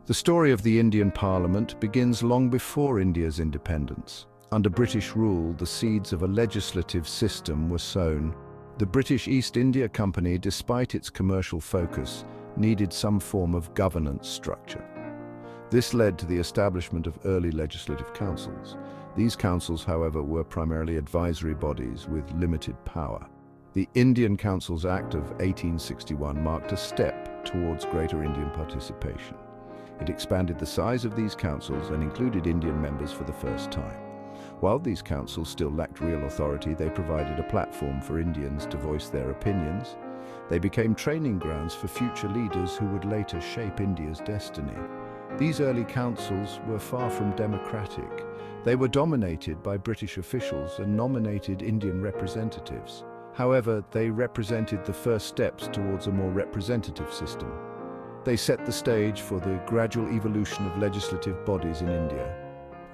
The story of the Indian Parliament begins long before India's independence. Under British rule, the seeds of a legislative system were sown. The British East India Company, despite its commercial focus, needed some form of governance structure. This led to the establishment of early legislative councils. These councils, however, were primarily advisory bodies with limited power. The Indian Councils Act of 1861 marked a step towards greater Indian participation. It expanded the size of these councils and included Indian members for the first time. While these councils still lacked real authority, they provided a platform for Indians to voice their opinions. They became training grounds for future leaders who would later shape India's destiny. These early councils were far from democratic. They were dominated by British officials and nominated Indian representatives. However, they represented the first steps towards a more representative system. They set the stage for the gradual evolution of legislative bodies in India.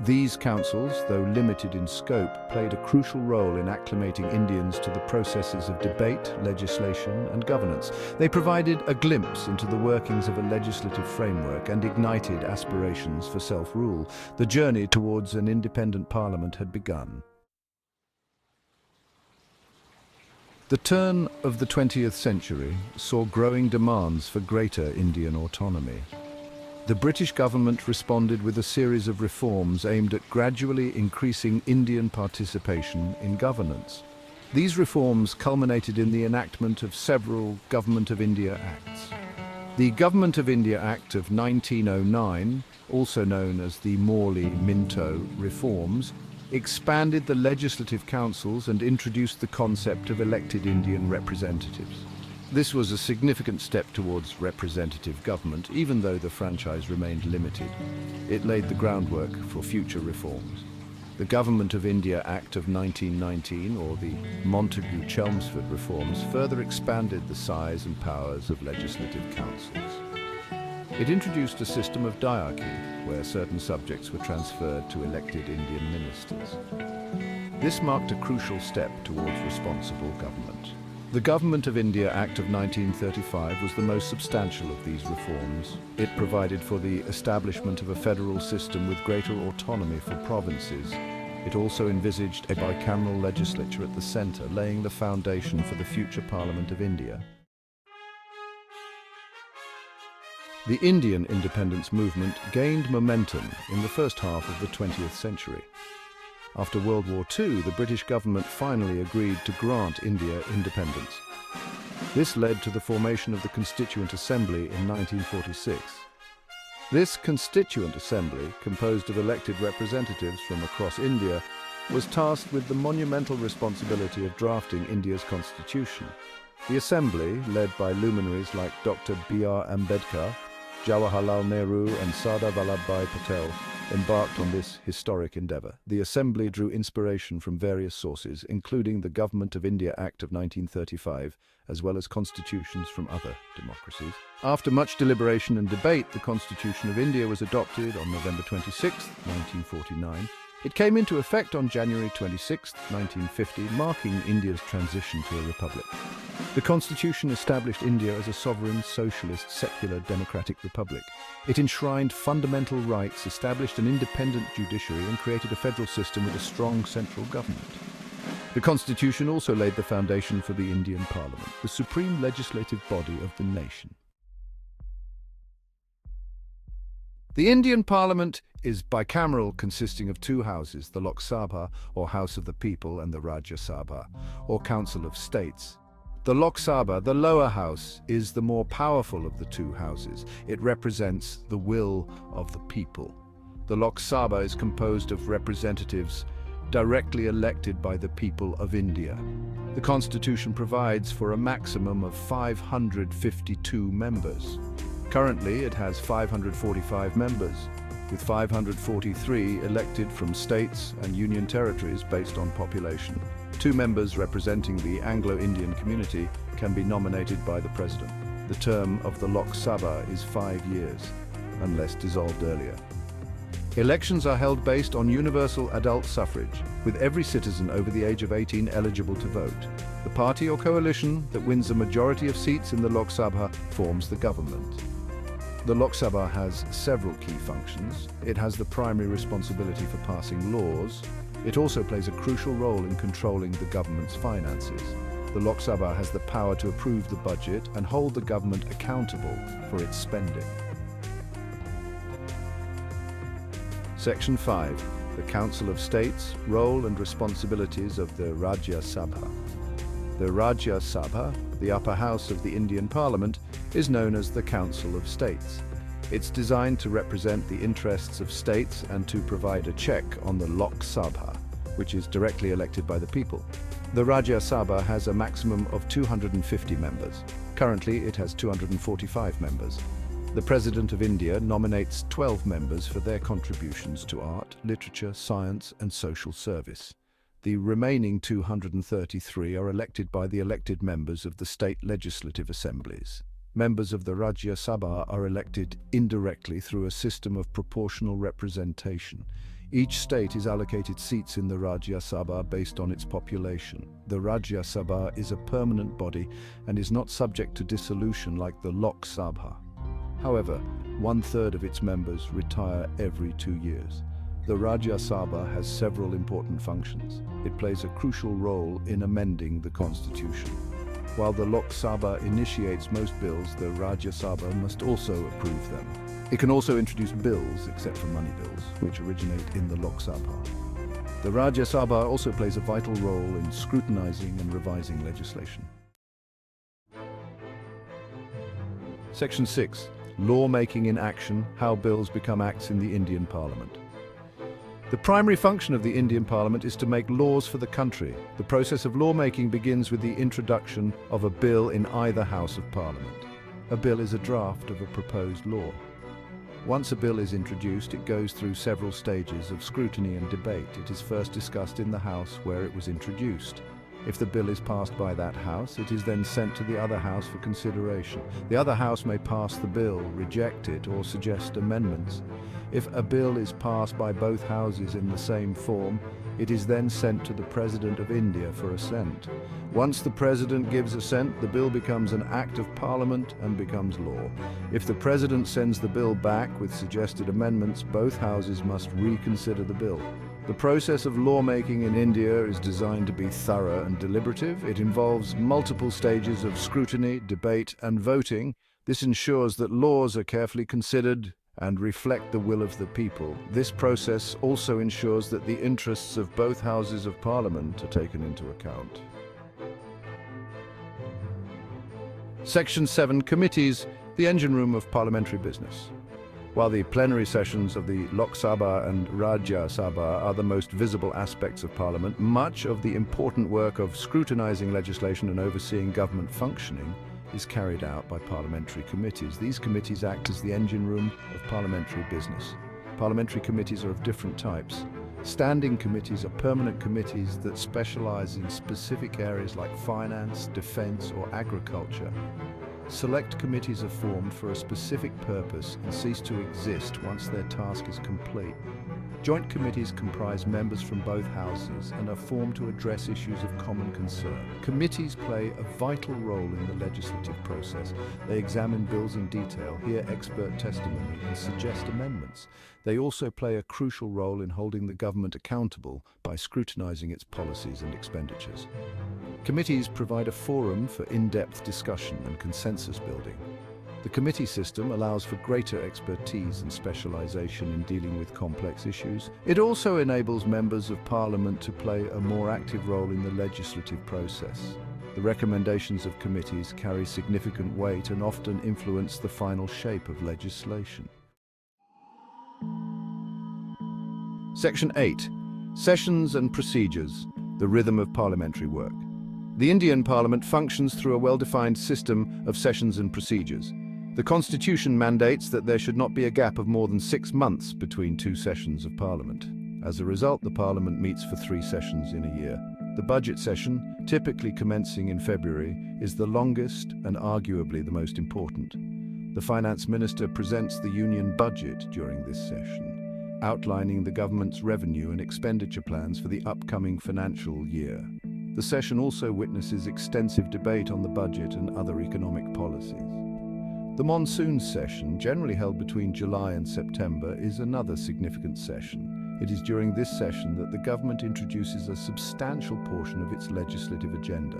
These councils, though limited in scope, played a crucial role in acclimating Indians to the processes of debate, legislation, and governance. They provided a glimpse into the workings of a legislative framework and ignited aspirations for self-rule. The journey towards an independent parliament had begun. The turn of the 20th century saw growing demands for greater Indian autonomy. The British government responded with a series of reforms aimed at gradually increasing Indian participation in governance. These reforms culminated in the enactment of several Government of India Acts. The Government of India Act of 1909, also known as the Morley-Minto reforms, expanded the legislative councils and introduced the concept of elected Indian representatives. This was a significant step towards representative government, even though the franchise remained limited. It laid the groundwork for future reforms. The Government of India Act of 1919, or the Montagu-Chelmsford reforms, further expanded the size and powers of legislative councils. It introduced a system of diarchy, where certain subjects were transferred to elected Indian ministers. This marked a crucial step towards responsible government. The Government of India Act of 1935 was the most substantial of these reforms. It provided for the establishment of a federal system with greater autonomy for provinces. It also envisaged a bicameral legislature at the centre, laying the foundation for the future Parliament of India. The Indian independence movement gained momentum in the first half of the 20th century. After World War II, the British government finally agreed to grant India independence. This led to the formation of the Constituent Assembly in 1946. This Constituent Assembly, composed of elected representatives from across India, was tasked with the monumental responsibility of drafting India's constitution. The Assembly, led by luminaries like Dr. B.R. Ambedkar, Jawaharlal Nehru and Sardar Vallabhbhai Patel, embarked on this historic endeavour. The Assembly drew inspiration from various sources, including the Government of India Act of 1935, as well as constitutions from other democracies. After much deliberation and debate, the Constitution of India was adopted on November 26, 1949. It came into effect on January 26, 1950, marking India's transition to a republic. The Constitution established India as a sovereign, socialist, secular, democratic republic. It enshrined fundamental rights, established an independent judiciary, and created a federal system with a strong central government. The Constitution also laid the foundation for the Indian Parliament, the supreme legislative body of the nation. The Indian Parliament is bicameral, consisting of two houses, the Lok Sabha, or House of the People, and the Rajya Sabha, or Council of States. The Lok Sabha, the lower house, is the more powerful of the two houses. It represents the will of the people. The Lok Sabha is composed of representatives directly elected by the people of India. The Constitution provides for a maximum of 552 members. Currently, it has 545 members, with 543 elected from states and union territories based on population. 2 members representing the Anglo-Indian community can be nominated by the President. The term of the Lok Sabha is 5 years, unless dissolved earlier. Elections are held based on universal adult suffrage, with every citizen over the age of 18 eligible to vote. The party or coalition that wins a majority of seats in the Lok Sabha forms the government. The Lok Sabha has several key functions. It has the primary responsibility for passing laws. It also plays a crucial role in controlling the government's finances. The Lok Sabha has the power to approve the budget and hold the government accountable for its spending. Section 5. The Council of States, Role and Responsibilities of the Rajya Sabha. The Rajya Sabha, the upper house of the Indian Parliament, is known as the Council of States. It's designed to represent the interests of states and to provide a check on the Lok Sabha, which is directly elected by the people. The Rajya Sabha has a maximum of 250 members. Currently, it has 245 members. The President of India nominates 12 members for their contributions to art, literature, science, and social service. The remaining 233 are elected by the elected members of the state legislative assemblies. Members of the Rajya Sabha are elected indirectly through a system of proportional representation. Each state is allocated seats in the Rajya Sabha based on its population. The Rajya Sabha is a permanent body and is not subject to dissolution like the Lok Sabha. However, 1/3 of its members retire every 2 years. The Rajya Sabha has several important functions. It plays a crucial role in amending the constitution. While the Lok Sabha initiates most bills, the Rajya Sabha must also approve them. It can also introduce bills, except for money bills, which originate in the Lok Sabha. The Rajya Sabha also plays a vital role in scrutinizing and revising legislation. Section 6. Lawmaking in action, how bills become acts in the Indian Parliament. The primary function of the Indian Parliament is to make laws for the country. The process of lawmaking begins with the introduction of a bill in either House of Parliament. A bill is a draft of a proposed law. Once a bill is introduced, it goes through several stages of scrutiny and debate. It is first discussed in the House where it was introduced. If the bill is passed by that House, it is then sent to the other House for consideration. The other House may pass the bill, reject it, or suggest amendments. If a bill is passed by both Houses in the same form, it is then sent to the President of India for assent. Once the President gives assent, the bill becomes an Act of Parliament and becomes law. If the President sends the bill back with suggested amendments, both Houses must reconsider the bill. The process of lawmaking in India is designed to be thorough and deliberative. It involves multiple stages of scrutiny, debate, and voting. This ensures that laws are carefully considered and reflect the will of the people. This process also ensures that the interests of both Houses of Parliament are taken into account. Section 7. Committees, the engine room of parliamentary business. While the plenary sessions of the Lok Sabha and Rajya Sabha are the most visible aspects of Parliament, much of the important work of scrutinizing legislation and overseeing government functioning is carried out by parliamentary committees. These committees act as the engine room of parliamentary business. Parliamentary committees are of different types. Standing committees are permanent committees that specialize in specific areas like finance, defense, or agriculture. Select committees are formed for a specific purpose and cease to exist once their task is complete. Joint committees comprise members from both houses and are formed to address issues of common concern. Committees play a vital role in the legislative process. They examine bills in detail, hear expert testimony, and suggest amendments. They also play a crucial role in holding the government accountable by scrutinizing its policies and expenditures. Committees provide a forum for in-depth discussion and consensus building. The committee system allows for greater expertise and specialization in dealing with complex issues. It also enables members of Parliament to play a more active role in the legislative process. The recommendations of committees carry significant weight and often influence the final shape of legislation. Section 8. Sessions and Procedures, the rhythm of parliamentary work. The Indian Parliament functions through a well-defined system of sessions and procedures. The Constitution mandates that there should not be a gap of more than 6 months between 2 sessions of Parliament. As a result, the Parliament meets for 3 sessions in a year. The budget session, typically commencing in February, is the longest and arguably the most important. The Finance Minister presents the Union budget during this session, outlining the government's revenue and expenditure plans for the upcoming financial year. The session also witnesses extensive debate on the budget and other economic policies. The monsoon session, generally held between July and September, is another significant session. It is during this session that the government introduces a substantial portion of its legislative agenda.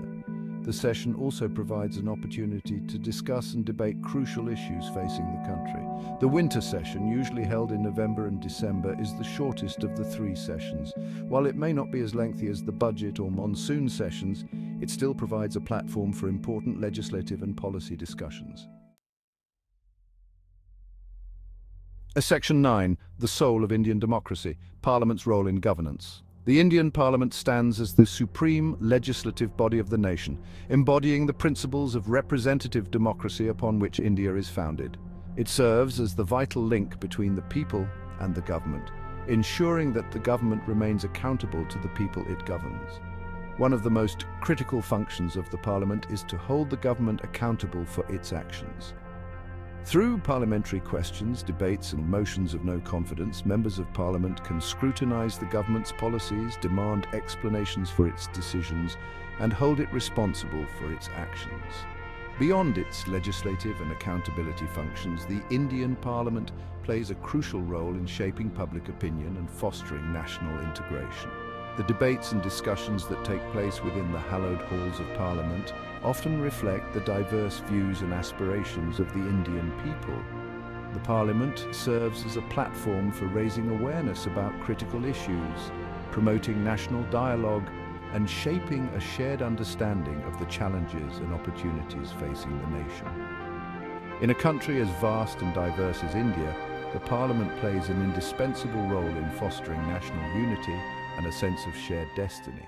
The session also provides an opportunity to discuss and debate crucial issues facing the country. The winter session, usually held in November and December, is the shortest of the three sessions. While it may not be as lengthy as the budget or monsoon sessions, it still provides a platform for important legislative and policy discussions. Section 9. The soul of Indian democracy. Parliament's role in governance. The Indian Parliament stands as the supreme legislative body of the nation, embodying the principles of representative democracy upon which India is founded. It serves as the vital link between the people and the government, ensuring that the government remains accountable to the people it governs. One of the most critical functions of the Parliament is to hold the government accountable for its actions. Through parliamentary questions, debates and motions of no confidence, members of Parliament can scrutinise the government's policies, demand explanations for its decisions, and hold it responsible for its actions. Beyond its legislative and accountability functions, the Indian Parliament plays a crucial role in shaping public opinion and fostering national integration. The debates and discussions that take place within the hallowed halls of Parliament often reflect the diverse views and aspirations of the Indian people. The Parliament serves as a platform for raising awareness about critical issues, promoting national dialogue, and shaping a shared understanding of the challenges and opportunities facing the nation. In a country as vast and diverse as India, the Parliament plays an indispensable role in fostering national unity and a sense of shared destiny.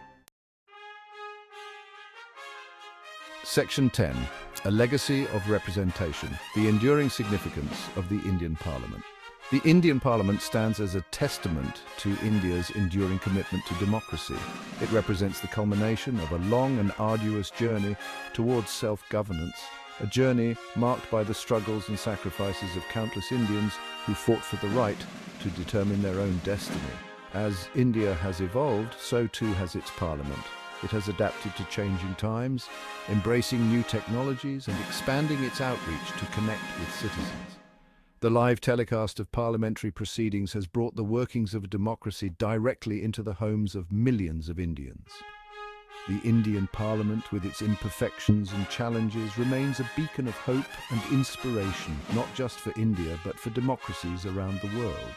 Section 10. A legacy of representation. The enduring significance of the Indian Parliament. The Indian Parliament stands as a testament to India's enduring commitment to democracy. It represents the culmination of a long and arduous journey towards self-governance, a journey marked by the struggles and sacrifices of countless Indians who fought for the right to determine their own destiny. As India has evolved, so too has its Parliament. It has adapted to changing times, embracing new technologies and expanding its outreach to connect with citizens. The live telecast of parliamentary proceedings has brought the workings of democracy directly into the homes of millions of Indians. The Indian Parliament, with its imperfections and challenges, remains a beacon of hope and inspiration, not just for India, but for democracies around the world.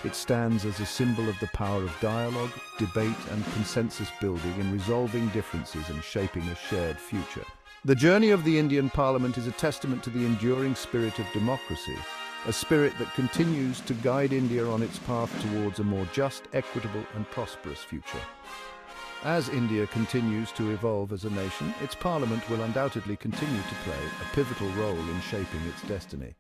It stands as a symbol of the power of dialogue, debate and consensus building in resolving differences and shaping a shared future. The journey of the Indian Parliament is a testament to the enduring spirit of democracy, a spirit that continues to guide India on its path towards a more just, equitable and prosperous future. As India continues to evolve as a nation, its Parliament will undoubtedly continue to play a pivotal role in shaping its destiny.